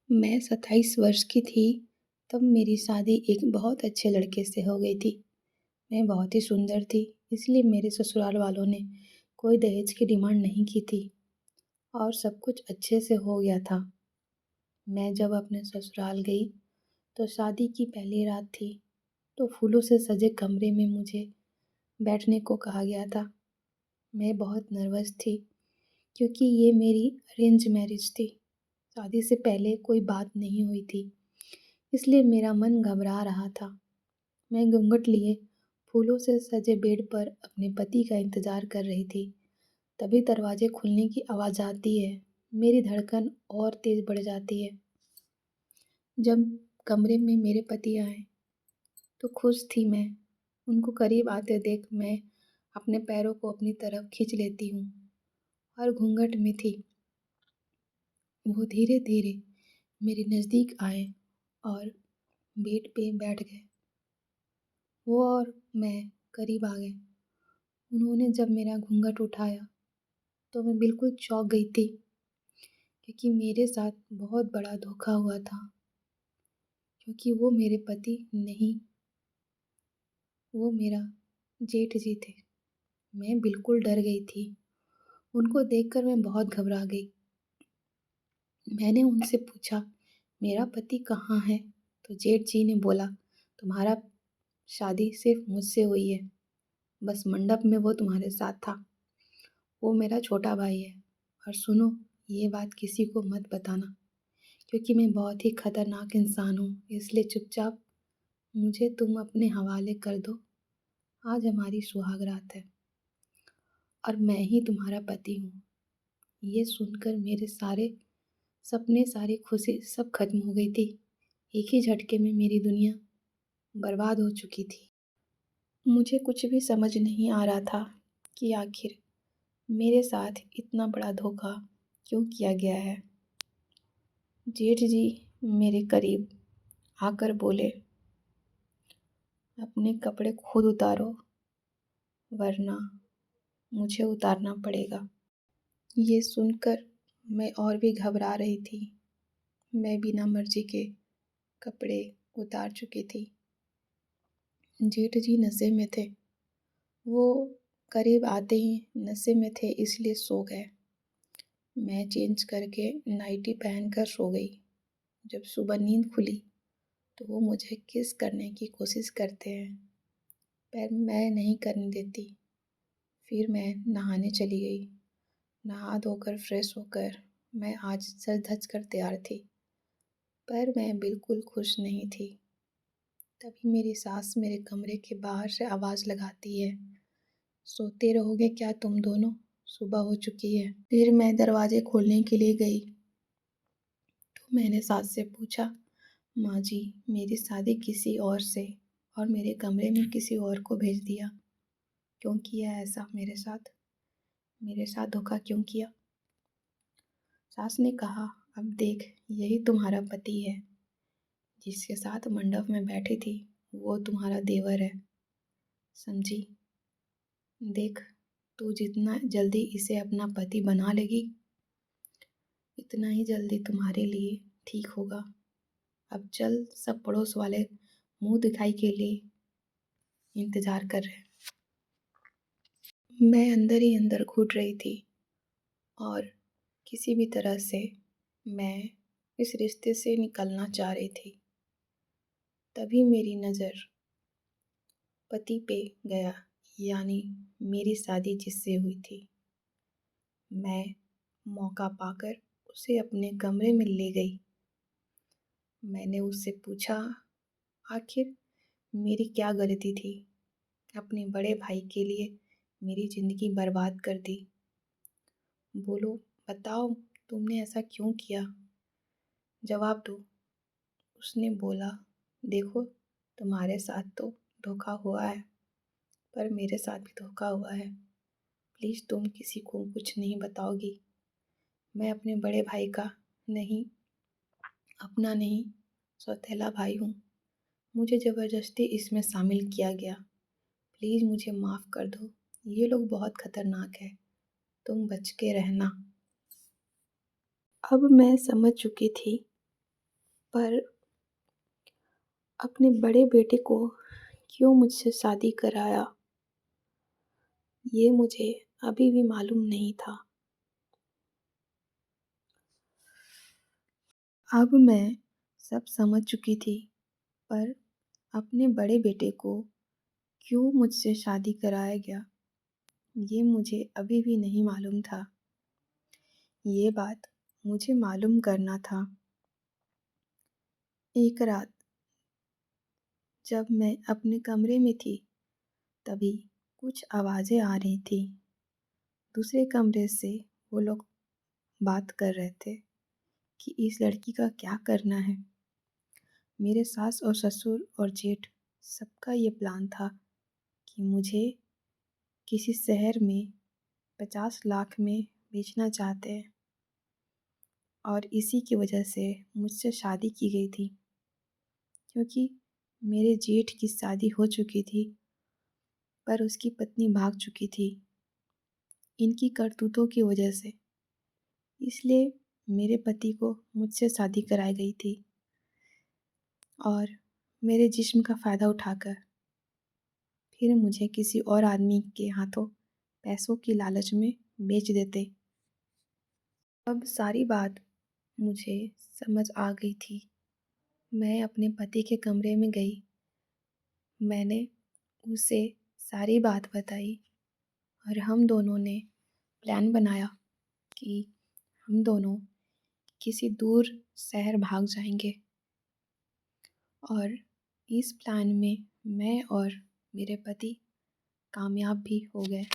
मैं 27 वर्ष की थी, तब मेरी शादी एक बहुत अच्छे लड़के से हो गई थी। मैं बहुत ही सुंदर थी, इसलिए मेरे ससुराल वालों ने कोई दहेज की डिमांड नहीं की थी और सब कुछ अच्छे से हो गया था। मैं जब अपने ससुराल गई, तो शादी की पहली रात थी, तो फूलों से सजे कमरे में मुझे बैठने को कहा गया था। मैं बहुत नर्वस थी, क्योंकि ये मेरी अरेंज मैरिज थी। शादी से पहले कोई बात नहीं हुई थी, इसलिए मेरा मन घबरा रहा था। मैं घूंघट लिए फूलों से सजे बेड पर अपने पति का इंतजार कर रही थी। तभी दरवाजे खुलने की आवाज़ आती है। मेरी धड़कन और तेज बढ़ जाती है। जब कमरे में मेरे पति आए, तो खुश थी मैं। उनको करीब आते देख मैं अपने पैरों को अपनी तरफ खींच लेती हूँ और घूंघट में थी। वो धीरे धीरे मेरे नज़दीक आए और बेड पे बैठ गए। वो और मैं करीब आ गए। उन्होंने जब मेरा घूंघट उठाया, तो मैं बिल्कुल चौंक गई थी, क्योंकि मेरे साथ बहुत बड़ा धोखा हुआ था। क्योंकि वो मेरे पति नहीं, वो मेरा जेठ जी थे। मैं बिल्कुल डर गई थी। उनको देखकर मैं बहुत घबरा गई। मैंने उनसे पूछा, मेरा पति कहाँ है? तो जेठ जी ने बोला, तुम्हारा शादी सिर्फ मुझसे हुई है, बस मंडप में वो तुम्हारे साथ था। वो मेरा छोटा भाई है। और सुनो, ये बात किसी को मत बताना, क्योंकि मैं बहुत ही खतरनाक इंसान हूँ, इसलिए चुपचाप मुझे तुम अपने हवाले कर दो। आज हमारी सुहाग रात है और मैं ही तुम्हारा पति हूँ। ये सुनकर मेरे सारे सपने, सारी खुशी सब खत्म हो गई थी। एक ही झटके में मेरी दुनिया बर्बाद हो चुकी थी। मुझे कुछ भी समझ नहीं आ रहा था कि आखिर मेरे साथ इतना बड़ा धोखा क्यों किया गया है। जेठ जी मेरे करीब आकर बोले, अपने कपड़े खुद उतारो, वरना मुझे उतारना पड़ेगा। ये सुनकर मैं और भी घबरा रही थी। मैं बिना मर्जी के कपड़े उतार चुकी थी। जेठ जी नशे में थे। वो करीब आते ही नशे में थे, इसलिए सो गए। मैं चेंज करके नाइटी पहनकर सो गई। जब सुबह नींद खुली, तो वो मुझे किस करने की कोशिश करते हैं, पर मैं नहीं करने देती। फिर मैं नहाने चली गई। नहा धोकर फ्रेश होकर मैं आज सज धज कर तैयार थी, पर मैं बिल्कुल खुश नहीं थी। तभी मेरी सास मेरे कमरे के बाहर से आवाज़ लगाती है, सोते रहोगे क्या तुम दोनों? सुबह हो चुकी है। फिर मैं दरवाजे खोलने के लिए गई, तो मैंने सास से पूछा, माँ जी, मेरी शादी किसी और से और मेरे कमरे में किसी और को भेज दिया। क्यों किया ऐसा मेरे साथ? मेरे साथ धोखा क्यों किया? सास ने कहा, अब देख, यही तुम्हारा पति है, जिसके साथ मंडप में बैठी थी, वो तुम्हारा देवर है। समझी? देख, तू जितना जल्दी इसे अपना पति बना लेगी, इतना ही जल्दी तुम्हारे लिए ठीक होगा। अब चल, सब पड़ोस वाले मुंह दिखाई के लिए इंतजार कर रहे। मैं अंदर ही अंदर घुट रही थी और किसी भी तरह से मैं इस रिश्ते से निकलना चाह रही थी। तभी मेरी नज़र पति पे गया, यानी मेरी शादी जिससे हुई थी। मैं मौका पाकर उसे अपने कमरे में ले गई। मैंने उससे पूछा, आखिर मेरी क्या गलती थी? अपने बड़े भाई के लिए मेरी ज़िंदगी बर्बाद कर दी। बोलो, बताओ, तुमने ऐसा क्यों किया? जवाब दो। उसने बोला, देखो, तुम्हारे साथ तो धोखा हुआ है, पर मेरे साथ भी धोखा हुआ है। प्लीज़ तुम किसी को कुछ नहीं बताओगी। मैं अपने बड़े भाई का नहीं, अपना नहीं, सौतेला भाई हूँ। मुझे ज़बरदस्ती इसमें शामिल किया गया। प्लीज़ मुझे माफ़ कर दो। ये लोग बहुत खतरनाक है, तुम बच के रहना। अब मैं समझ चुकी थी पर अपने बड़े बेटे को क्यों मुझसे शादी कराया, ये मुझे अभी भी मालूम नहीं था। अब मैं सब समझ चुकी थी, पर अपने बड़े बेटे को क्यों मुझसे शादी कराया गया, ये मुझे अभी भी नहीं मालूम था। ये बात मुझे मालूम करना था। एक रात जब मैं अपने कमरे में थी, तभी कुछ आवाज़ें आ रही थी। दूसरे कमरे से वो लोग बात कर रहे थे कि इस लड़की का क्या करना है। मेरे सास और ससुर और जेठ सबका ये प्लान था कि मुझे किसी शहर में 50 लाख में बेचना चाहते हैं और इसी की वजह से मुझसे शादी की गई थी, क्योंकि मेरे जेठ की शादी हो चुकी थी पर उसकी पत्नी भाग चुकी थी इनकी करतूतों की वजह से। इसलिए मेरे पति को मुझसे शादी कराई गई थी और मेरे जिस्म का फ़ायदा उठाकर फिर मुझे किसी और आदमी के हाथों पैसों की लालच में बेच देते। अब सारी बात मुझे समझ आ गई थी। मैं अपने पति के कमरे में गई। मैंने उसे सारी बात बताई और हम दोनों ने प्लान बनाया कि हम दोनों किसी दूर शहर भाग जाएंगे और इस प्लान में मैं और मेरे पति कामयाब भी हो गए।